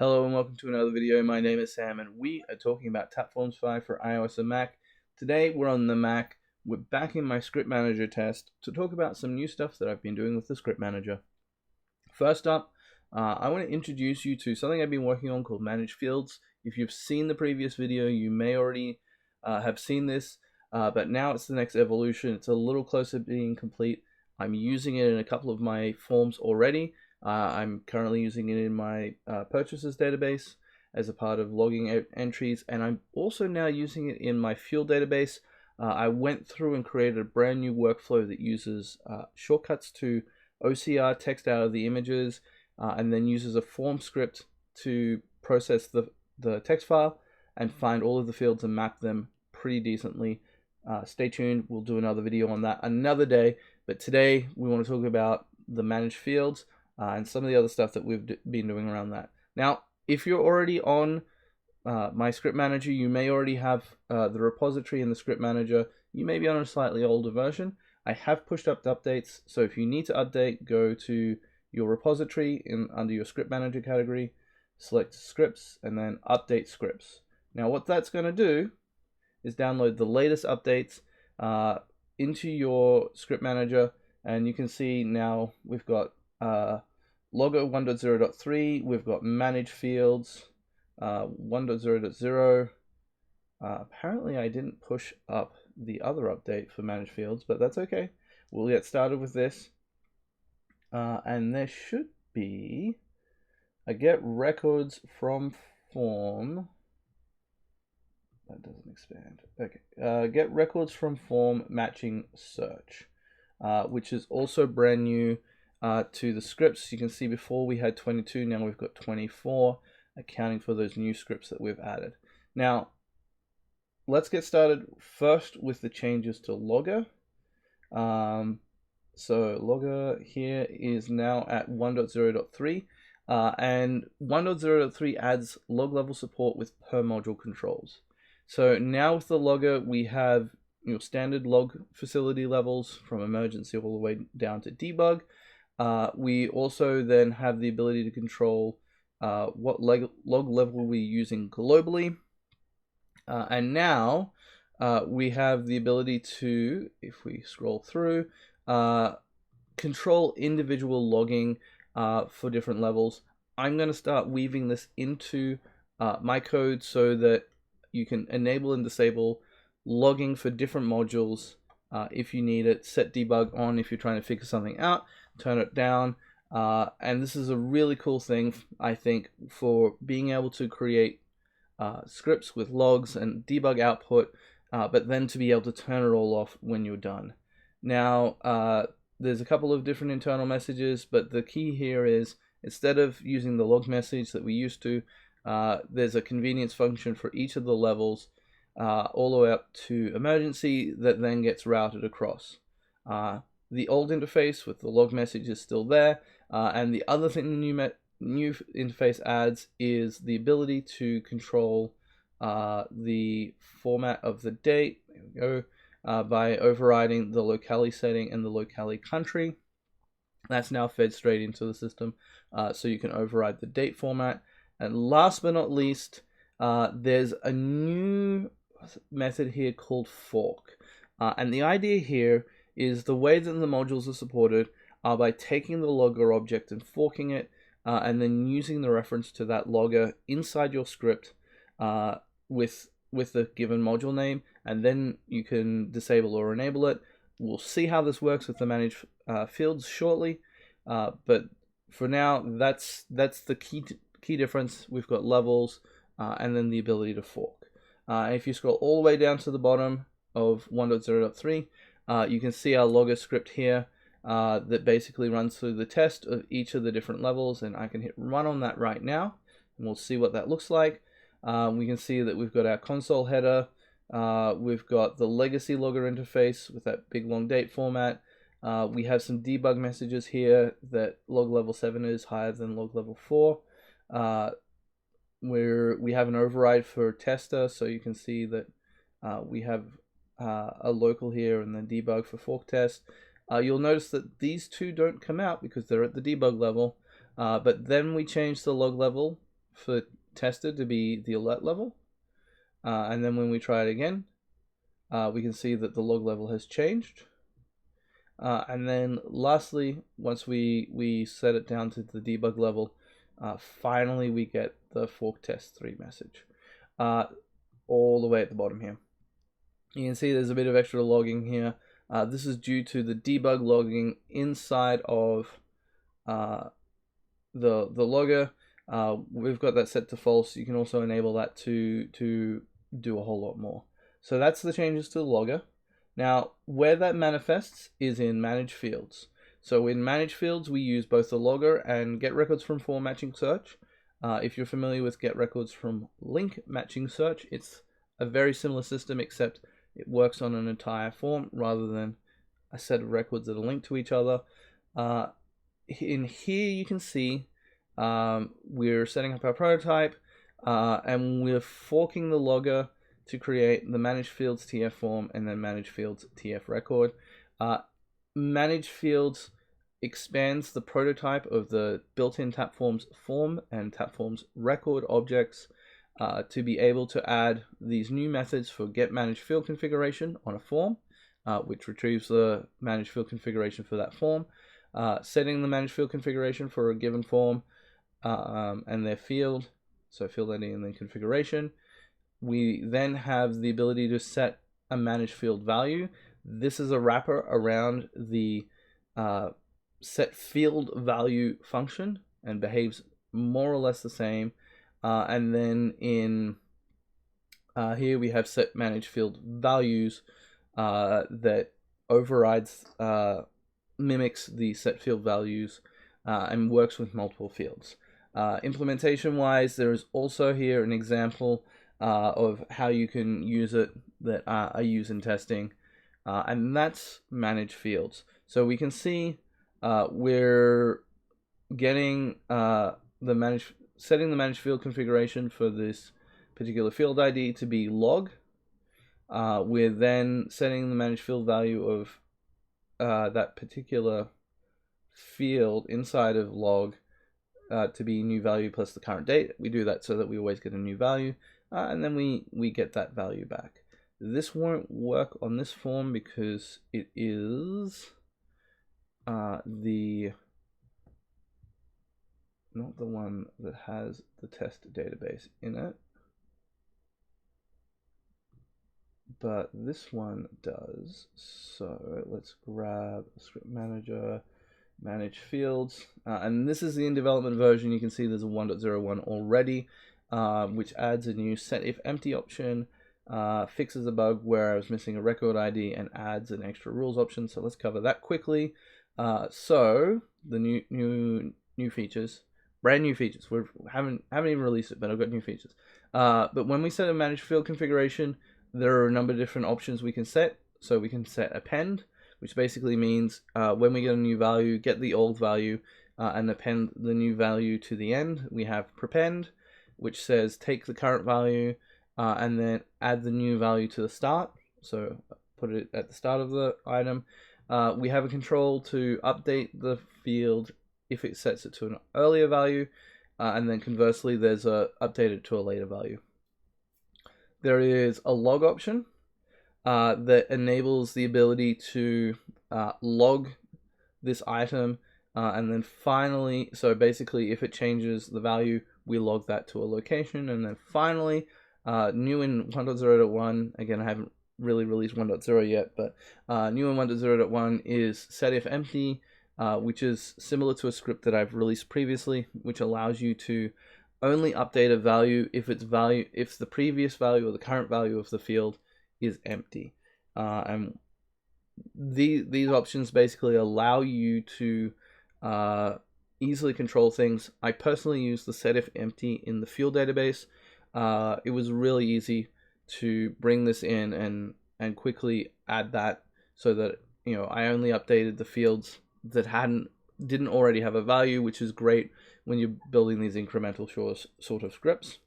Hello and welcome to another video. My name is Sam and we are talking about Tapforms 5 for iOS and Mac. Today we're on the Mac. We're back in my script manager test to talk about some new stuff that I've been doing with the script manager. First up, I want to introduce you to something I've been working on called Manage Fields. If you've seen the previous video, you may already have seen this, but now it's the next evolution. It's a little closer to being complete. I'm using it in a couple of my forms already. I'm currently using it in my purchases database as a part of logging out entries, and I'm also now using it in my field database. I went through and created a brand new workflow that uses shortcuts to OCR text out of the images, and then uses a form script to process the text file and find all of the fields and map them pretty decently. Stay tuned, we'll do another video on that another day, but today we want to talk about the managed fields and some of the other stuff that we've been doing around that. Now, if you're already on my script manager, you may already have the repository in the script manager. You may be on a slightly older version. I have pushed up the updates, so if you need to update, go to your repository under your script manager category, select scripts, and then update scripts. Now what that's going to do is download the latest updates into your script manager, and you can see now we've got Logo 1.0.3, we've got manage fields 1.0.0. Apparently I didn't push up the other update for manage fields, but that's okay. We'll get started with this. And there should be a get records from form. That doesn't expand. Okay. Get records from form matching search, which is also brand new to the scripts. You can see before we had 22, now we've got 24, accounting for those new scripts that we've added. Now, let's get started first with the changes to logger. So logger here is now at 1.0.3, and 1.0.3 adds log level support with per module controls. So now with the logger, we have your standard log facility levels from emergency all the way down to debug. We also then have the ability to control what log level we're using globally. And now we have the ability to, if we scroll through, control individual logging for different levels. I'm going to start weaving this into my code so that you can enable and disable logging for different modules if you need it. Set debug on if you're trying to figure something out, turn it down, and this is a really cool thing, I think, for being able to create scripts with logs and debug output, but then to be able to turn it all off when you're done. Now, there's a couple of different internal messages, but the key here is instead of using the log message that we used to, there's a convenience function for each of the levels all the way up to emergency that then gets routed across. The old interface with the log message is still there, and the other thing the new interface adds is the ability to control the format of the date. There we go. By overriding the locale setting and the locale country. That's now fed straight into the system, so you can override the date format. And last but not least, there's a new method here called fork. And the idea here is the way that the modules are supported are by taking the logger object and forking it, and then using the reference to that logger inside your script with the given module name, and then you can disable or enable it. We'll see how this works with the managed fields shortly, but for now, that's the key difference. We've got levels and then the ability to fork. If you scroll all the way down to the bottom of 1.0.3, you can see our logger script here that basically runs through the test of each of the different levels, and I can hit run on that right now, and we'll see what that looks like. We can see that we've got our console header, we've got the legacy logger interface with that big long date format. We have some debug messages here that log level 7 is higher than log level 4. We have an override for tester, so you can see that we have a local here and then debug for fork test. You'll notice that these two don't come out because they're at the debug level, but then we change the log level for tested to be the alert level. And then when we try it again, we can see that the log level has changed. And then lastly, once we set it down to the debug level, finally we get the fork test 3 message all the way at the bottom here. You can see there's a bit of extra logging here. This is due to the debug logging inside of the logger. We've got that set to false. You can also enable that to do a whole lot more. So that's the changes to the logger. Now, where that manifests is in Manage Fields. So in Manage Fields, we use both the logger and getRecordsFromFormMatchingSearch. If you're familiar with getRecordsFromLinkMatchingSearch, it's a very similar system, except it works on an entire form rather than a set of records that are linked to each other. In here, you can see we're setting up our prototype, and we're forking the logger to create the Manage Fields TF form and then Manage Fields TF record. Manage Fields expands the prototype of the built-in TapForms form and TapForms record objects to be able to add these new methods for get manage field configuration on a form, which retrieves the manage field configuration for that form, setting the manage field configuration for a given form and their field, so field ID and then configuration. We then have the ability to set a manage field value. This is a wrapper around the set field value function and behaves more or less the same. And then in here we have set manage field values that overrides, mimics the set field values and works with multiple fields. Implementation wise, there is also here an example of how you can use it that I use in testing, and that's manage fields. So we can see we're getting setting the manage field configuration for this particular field ID to be log. We're then setting the manage field value of that particular field inside of log to be new value plus the current date. We do that so that we always get a new value, and then we get that value back. This won't work on this form because it is not the one that has the test database in it, but this one does. So let's grab script manager, manage fields, and this is the in development version. You can see there's a 1.01 already, which adds a new set if empty option, fixes a bug where I was missing a record ID, and adds an extra rules option. So let's cover that quickly. So the new features, brand new features. We haven't even released it, but I've got new features. But when we set a manage field configuration, there are a number of different options we can set. So we can set append, which basically means when we get a new value, get the old value and append the new value to the end. We have prepend, which says take the current value and then add the new value to the start. So put it at the start of the item. We have a control to update the field if it sets it to an earlier value, and then conversely, there's a update it to a later value. There is a log option that enables the ability to log this item, and then finally, so basically, if it changes the value, we log that to a location, and then finally, new in 1.0.1. Again, I haven't really released 1.0 yet, but new in 1.0.1 is set if empty, which is similar to a script that I've released previously, which allows you to only update a value if if the previous value or the current value of the field is empty. And these options basically allow you to easily control things. I personally use the set if empty in the field database. It was really easy to bring this in and quickly add that, so that I only updated the fields that didn't already have a value, which is great when you're building these incremental sort of scripts.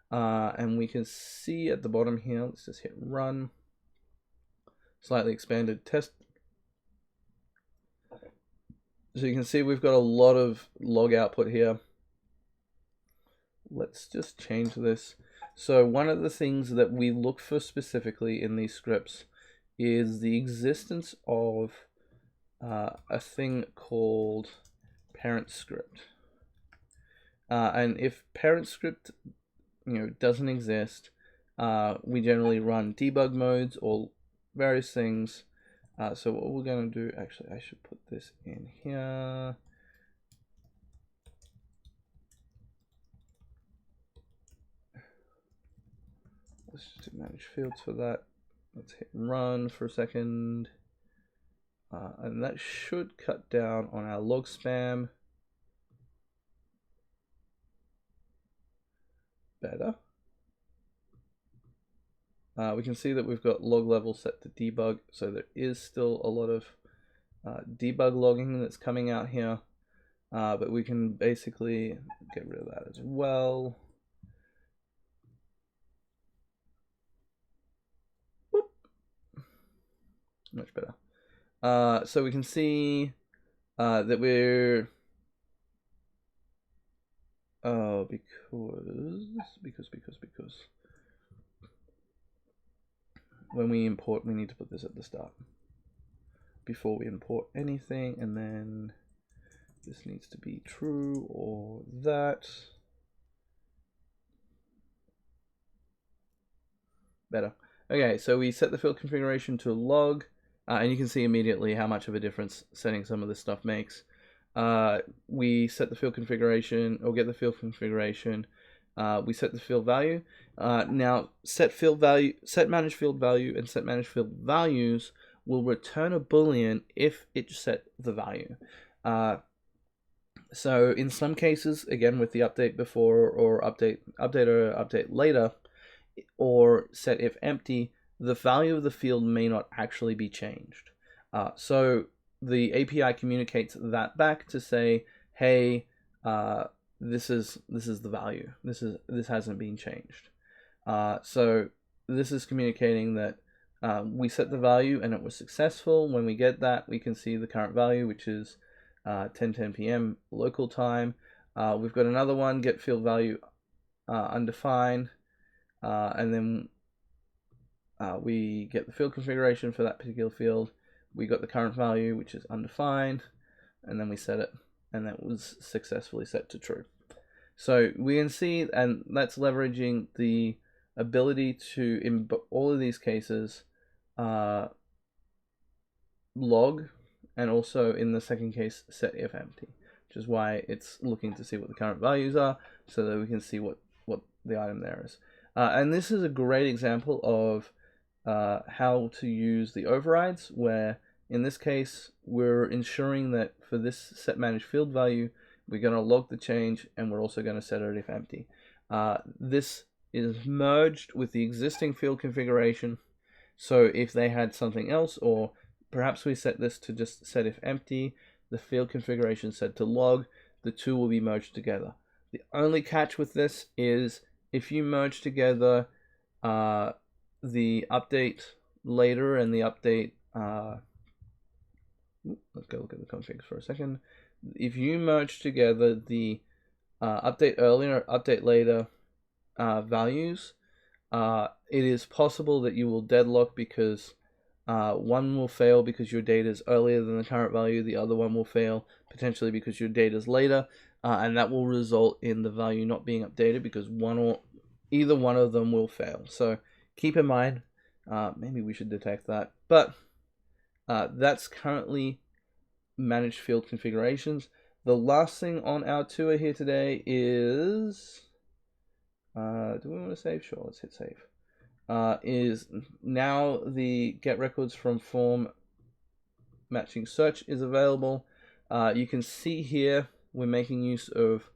And we can see at the bottom here, let's just hit run, slightly expanded test. So you can see we've got a lot of log output here. let's just change this. So one of the things that we look for specifically in these scripts is the existence of a thing called parent script. And if parent script doesn't exist, we generally run debug modes or various things. So what we're going to do, actually, I should put this in here. Let's just manage fields for that. Let's hit run for a second. And that should cut down on our log spam. Better. We can see that we've got log level set to debug, so there is still a lot of debug logging that's coming out here, but we can basically get rid of that as well. Whoop. Much better. So we can see that we're because when we import, we need to put this at the start before we import anything, and then this needs to be true or that. Better. Okay, so we set the field configuration to log, and you can see immediately how much of a difference setting some of this stuff makes. We set the field configuration, or get the field configuration. We set the field value. Now, set manage field value, and set manage field values will return a boolean if it set the value. So in some cases, again with the update before or update later, or set if empty, the value of the field may not actually be changed. So the API communicates that back to say, hey, this is the value. This hasn't been changed. So this is communicating that we set the value and it was successful. When we get that, we can see the current value, which is 10:10 p.m. local time. We've got another one, get field value undefined, and then we get the field configuration for that particular field. We got the current value, which is undefined, and then we set it, and that was successfully set to true. So we can see, and that's leveraging the ability to, in all of these cases, log, and also in the second case, set if empty, which is why it's looking to see what the current values are, so that we can see what the item there is. And this is a great example of how to use the overrides, where in this case we're ensuring that for this set manage field value, we're going to log the change, and we're also going to set it if empty. This is merged with the existing field configuration, so if they had something else, or perhaps we set this to just set if empty, the field configuration set to log, the two will be merged together. The only catch with this is if you merge together the update later and the update, let's go look at the configs for a second. If you merge together the update earlier, update later values, it is possible that you will deadlock because one will fail because your data is earlier than the current value, the other one will fail potentially because your data is later, and that will result in the value not being updated because either one of them will fail. So keep in mind, maybe we should detect that, but that's currently managed field configurations. The last thing on our tour here today is, do we want to save? Sure, let's hit save. Is now the get records from form matching search is available. You can see here we're making use of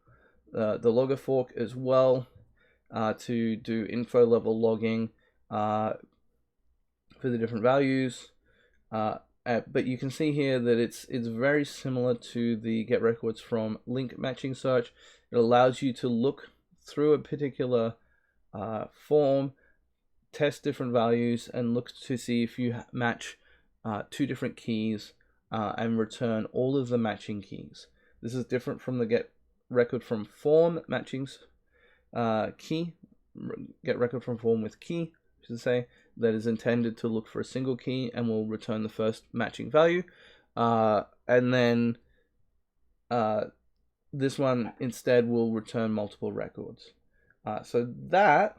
the logger fork as well to do info level logging for the different values. But you can see here that it's very similar to the get records from link matching search. It allows you to look through a particular form, test different values, and look to see if you match two different keys and return all of the matching keys. This is different from the get record from form matching key, get record from form with key, to say that is intended to look for a single key and will return the first matching value. And then this one instead will return multiple records. So that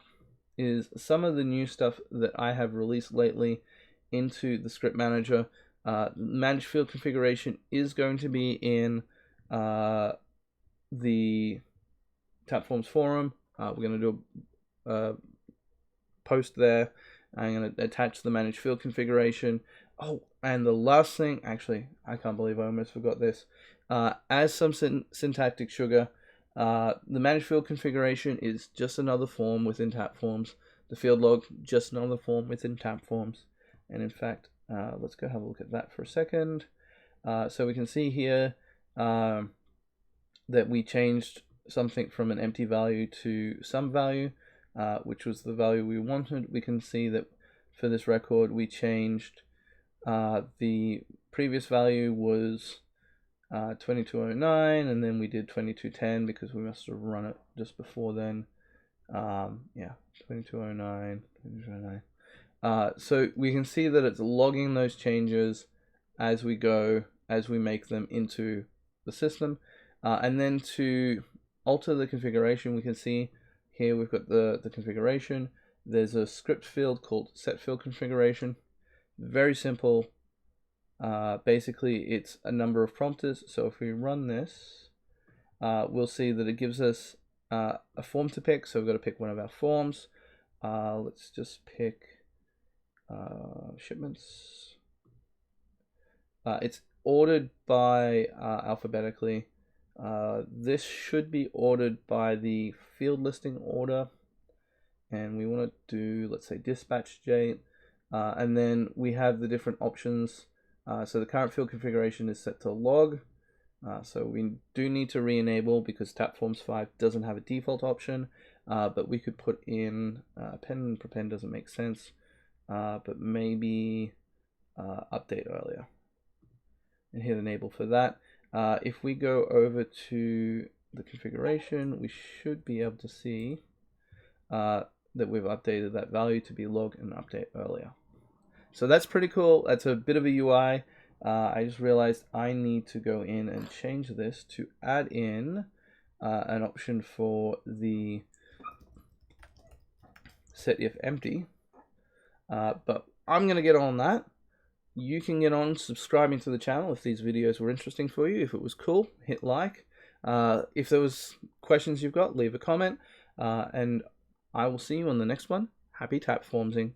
is some of the new stuff that I have released lately into the script manager. Manage field configuration is going to be in the Tapforms forum. We're going to do a post there. I'm going to attach the manage field configuration. Oh, and the last thing, actually, I can't believe I almost forgot this. As some syntactic sugar, the manage field configuration is just another form within Tapforms. The field log, just another form within Tapforms. And in fact, let's go have a look at that for a second. So we can see here that we changed something from an empty value to some value, which was the value we wanted. We can see that for this record, we changed the previous value was 2209, and then we did 2210 because we must have run it just before then. Yeah, 2209, 2209. So we can see that it's logging those changes as we go, as we make them into the system. And then to alter the configuration, we can see here we've got the configuration. There's a script field called set field configuration. Very simple. Basically, it's a number of prompters. So if we run this, we'll see that it gives us a form to pick. So we've got to pick one of our forms. Let's just pick shipments. It's ordered by alphabetically. This should be ordered by the field listing order, and we want to do, let's say, dispatch date, and then we have the different options. So the current field configuration is set to log, so we do need to re-enable because Tapforms 5 doesn't have a default option, but we could put in pen and prepend doesn't make sense, but maybe update earlier and hit enable for that. If we go over to the configuration, we should be able to see that we've updated that value to be log and update earlier. So that's pretty cool. That's a bit of a UI. I just realized I need to go in and change this to add in an option for the set if empty. But I'm going to get on that. You can get on subscribing to the channel if these videos were interesting for you. If it was cool, hit like. If there was questions you've got, leave a comment. And I will see you on the next one. Happy Tapformsing.